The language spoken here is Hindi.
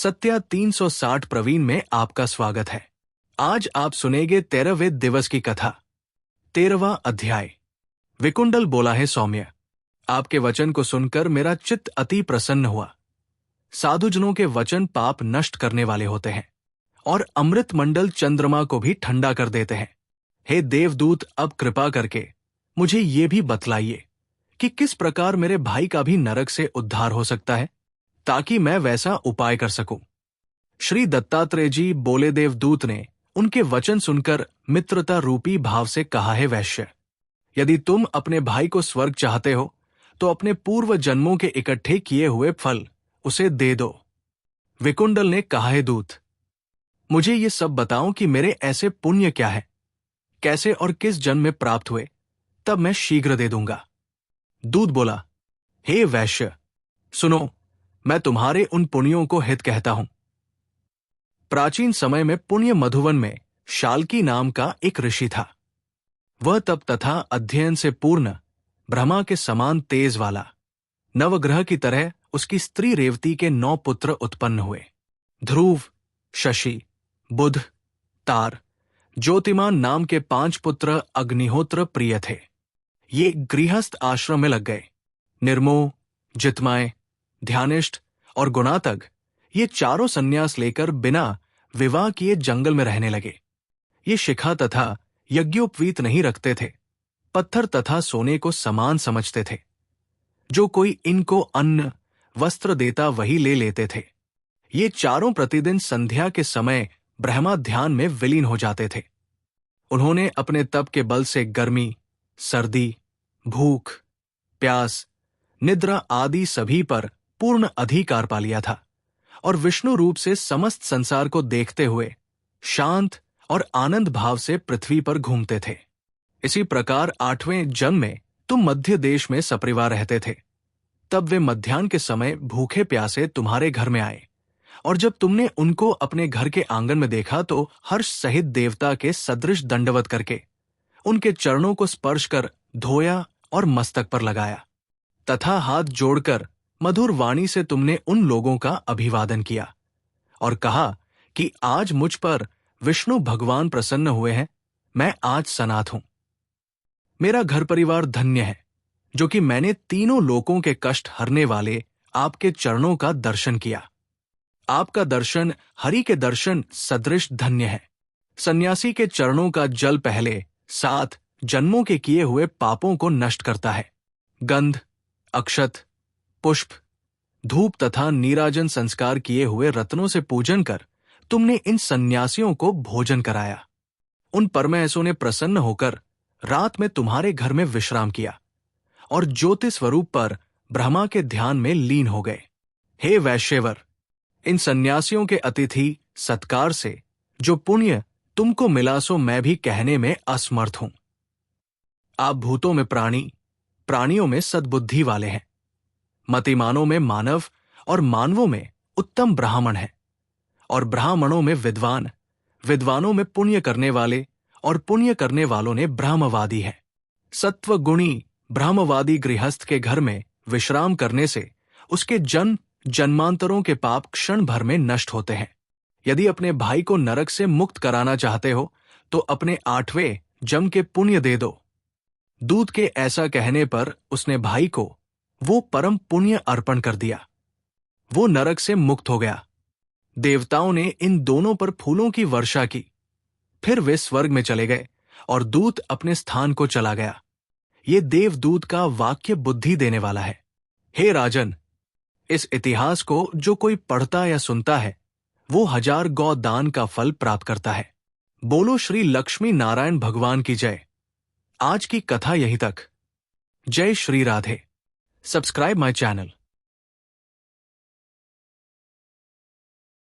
सत्या 360 प्रवीण में आपका स्वागत है। आज आप सुनेंगे 13वें दिवस की कथा। 13वां अध्याय। विकुंडल बोला है, सौम्य, आपके वचन को सुनकर मेरा चित्त अति प्रसन्न हुआ। साधुजनों के वचन पाप नष्ट करने वाले होते हैं और अमृत मंडल चंद्रमा को भी ठंडा कर देते हैं। हे देवदूत, अब कृपा करके मुझे ये भी बतलाइए कि किस प्रकार मेरे भाई का भी नरक से उद्धार हो सकता है, ताकि मैं वैसा उपाय कर सकूं। श्री दत्तात्रेय जी बोले, देवदूत ने उनके वचन सुनकर मित्रता रूपी भाव से कहा है, वैश्य, यदि तुम अपने भाई को स्वर्ग चाहते हो तो अपने पूर्व जन्मों के इकट्ठे किए हुए फल उसे दे दो। विकुंडल ने कहा है, दूत, मुझे ये सब बताओ कि मेरे ऐसे पुण्य क्या है, कैसे और किस जन्म में प्राप्त हुए, तब मैं शीघ्र दे दूंगा। दूत बोला, हे वैश्य, सुनो, मैं तुम्हारे उन पुण्यों को हित कहता हूं। प्राचीन समय में पुण्य मधुवन में शाल्की नाम का एक ऋषि था। वह तप तथा अध्ययन से पूर्ण, ब्रह्मा के समान तेज वाला, नवग्रह की तरह उसकी स्त्री रेवती के 9 पुत्र उत्पन्न हुए। ध्रुव, शशि, बुध, तार, ज्योतिमान नाम के 5 पुत्र अग्निहोत्र प्रिय थे। ये गृहस्थ आश्रम में लग गए। निर्मोह, जितमय, ध्यानिष्ठ और गुणातग, ये चारों संन्यास लेकर बिना विवाह किए जंगल में रहने लगे। ये शिखा तथा यज्ञोपवीत नहीं रखते थे, पत्थर तथा सोने को समान समझते थे। जो कोई इनको अन्न वस्त्र देता वही ले लेते थे। ये चारों प्रतिदिन संध्या के समय ब्रह्मा ध्यान में विलीन हो जाते थे। उन्होंने अपने तप के बल से गर्मी, सर्दी, भूख, प्यास, निद्रा आदि सभी पर पूर्ण अधिकार पा लिया था और विष्णु रूप से समस्त संसार को देखते हुए शांत और आनंद भाव से पृथ्वी पर घूमते थे। इसी प्रकार 8वें जन्म में तुम मध्य देश में सपरिवार रहते थे। तब वे मध्याह्न के समय भूखे प्यासे तुम्हारे घर में आए और जब तुमने उनको अपने घर के आंगन में देखा तो हर्ष सहित देवता के सदृश दंडवत करके उनके चरणों को स्पर्श कर धोया और मस्तक पर लगाया तथा हाथ जोड़कर मधुर वाणी से तुमने उन लोगों का अभिवादन किया और कहा कि आज मुझ पर विष्णु भगवान प्रसन्न हुए हैं, मैं आज सनाथ हूं। मेरा घर परिवार धन्य है, जो कि मैंने तीनों लोकों के कष्ट हरने वाले आपके चरणों का दर्शन किया। आपका दर्शन हरि के दर्शन सदृश धन्य है। सन्यासी के चरणों का जल पहले 7 जन्मों के किए हुए पापों को नष्ट करता है। गंध, अक्षत, पुष्प, धूप तथा नीराजन संस्कार किए हुए रत्नों से पूजन कर तुमने इन सन्यासियों को भोजन कराया। उन परमहंसों ने प्रसन्न होकर रात में तुम्हारे घर में विश्राम किया और ज्योति स्वरूप पर ब्रह्मा के ध्यान में लीन हो गए। हे वैश्यवर, इन सन्यासियों के अतिथि सत्कार से जो पुण्य तुमको मिला सो मैं भी कहने में असमर्थ हूं। आप भूतों में प्राणी, प्राणियों में सद्बुद्धि वाले हैं, मतिमानों में मानव और मानवों में उत्तम ब्राह्मण हैं, और ब्राह्मणों में विद्वान, विद्वानों में पुण्य करने वाले और पुण्य करने वालों ने ब्रह्मवादी हैं। सत्व गुणी ब्रह्मवादी गृहस्थ के घर में विश्राम करने से उसके जन्म जन्मांतरों के पाप क्षण भर में नष्ट होते हैं। यदि अपने भाई को नरक से मुक्त कराना चाहते हो तो अपने 8वें जन्म के पुण्य दे दो। दूत के ऐसा कहने पर उसने भाई को वो परम पुण्य अर्पण कर दिया। वो नरक से मुक्त हो गया। देवताओं ने इन दोनों पर फूलों की वर्षा की। फिर वे स्वर्ग में चले गए और दूत अपने स्थान को चला गया। ये देवदूत का वाक्य बुद्धि देने वाला है। हे राजन, इस इतिहास को जो कोई पढ़ता या सुनता है वो 1000 गौ दान का फल प्राप्त करता है। बोलो श्री लक्ष्मी नारायण भगवान की जय। आज की कथा यहीं तक। जय Shri Radhe. Subscribe my channel.